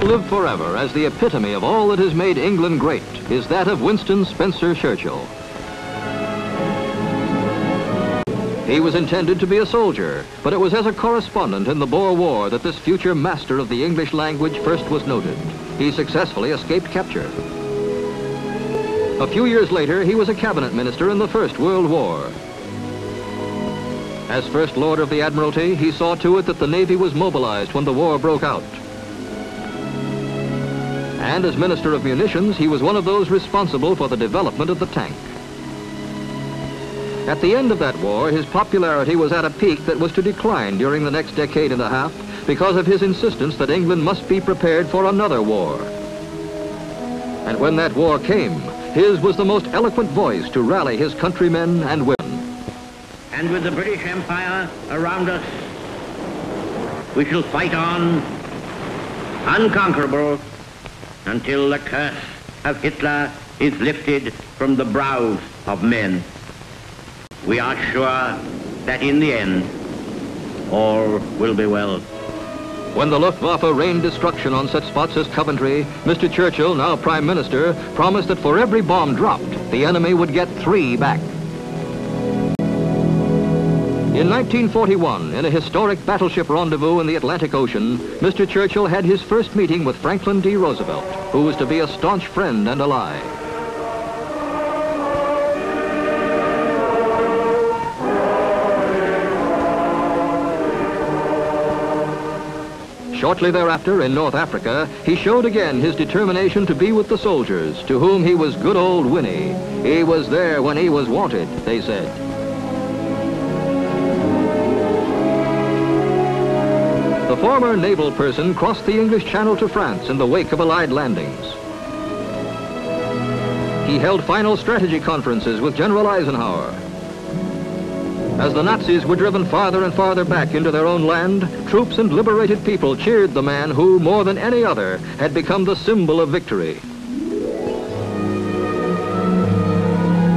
live forever as the epitome of all that has made England great is that of Winston Spencer Churchill. He was intended to be a soldier, but it was as a correspondent in the Boer War that this future master of the English language first was noted. He successfully escaped capture. A few years later, he was a cabinet minister in the First World War. As First Lord of the Admiralty, he saw to it that the Navy was mobilized when the war broke out. And as Minister of Munitions, he was one of those responsible for the development of the tank. At the end of that war, his popularity was at a peak that was to decline during the next decade and a half because of his insistence that England must be prepared for another war. And when that war came, his was the most eloquent voice to rally his countrymen and women. And with the British Empire around us, we shall fight on, unconquerable, until the curse of Hitler is lifted from the brows of men. We are sure that in the end, all will be well. When the Luftwaffe rained destruction on such spots as Coventry, Mr. Churchill, now Prime Minister, promised that for every bomb dropped, the enemy would get 3 back. In 1941, in a historic battleship rendezvous in the Atlantic Ocean, Mr. Churchill had his first meeting with Franklin D. Roosevelt, who was to be a staunch friend and ally. Shortly thereafter, in North Africa, he showed again his determination to be with the soldiers, to whom he was good old Winnie. He was there when he was wanted, they said. The former naval person crossed the English Channel to France in the wake of Allied landings. He held final strategy conferences with General Eisenhower. As the Nazis were driven farther and farther back into their own land, troops and liberated people cheered the man who, more than any other, had become the symbol of victory.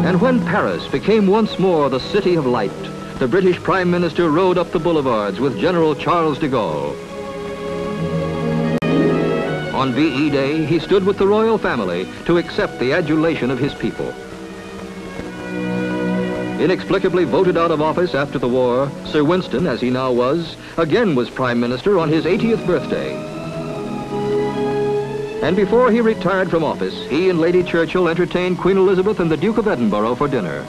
And when Paris became once more the city of light, the British Prime Minister rode up the boulevards with General Charles de Gaulle. On VE Day, he stood with the royal family to accept the adulation of his people. Inexplicably voted out of office after the war, Sir Winston, as he now was, again was Prime Minister on his 80th birthday. And before he retired from office, he and Lady Churchill entertained Queen Elizabeth and the Duke of Edinburgh for dinner.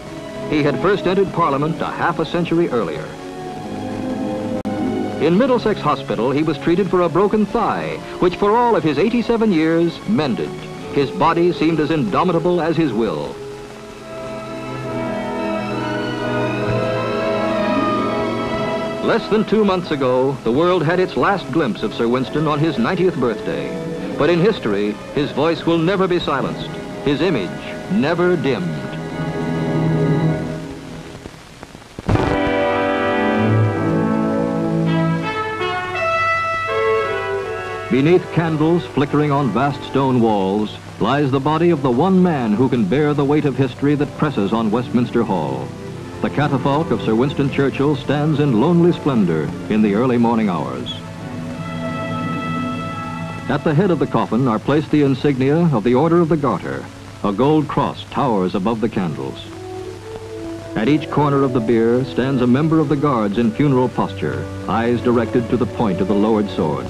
He had first entered Parliament a half a century earlier. In Middlesex Hospital, he was treated for a broken thigh, which for all of his 87 years, mended. His body seemed as indomitable as his will. Less than 2 months ago, the world had its last glimpse of Sir Winston on his 90th birthday. But in history, his voice will never be silenced, his image never dimmed. Beneath candles flickering on vast stone walls lies the body of the one man who can bear the weight of history that presses on Westminster Hall. The catafalque of Sir Winston Churchill stands in lonely splendor in the early morning hours. At the head of the coffin are placed the insignia of the Order of the Garter. A gold cross towers above the candles. At each corner of the bier stands a member of the guards in funeral posture, eyes directed to the point of the lowered sword.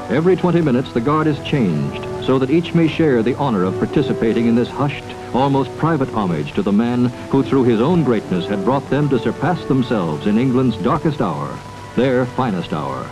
Every 20 minutes, the guard is changed so that each may share the honor of participating in this hushed, almost private homage to the man who through his own greatness had brought them to surpass themselves in England's darkest hour, their finest hour.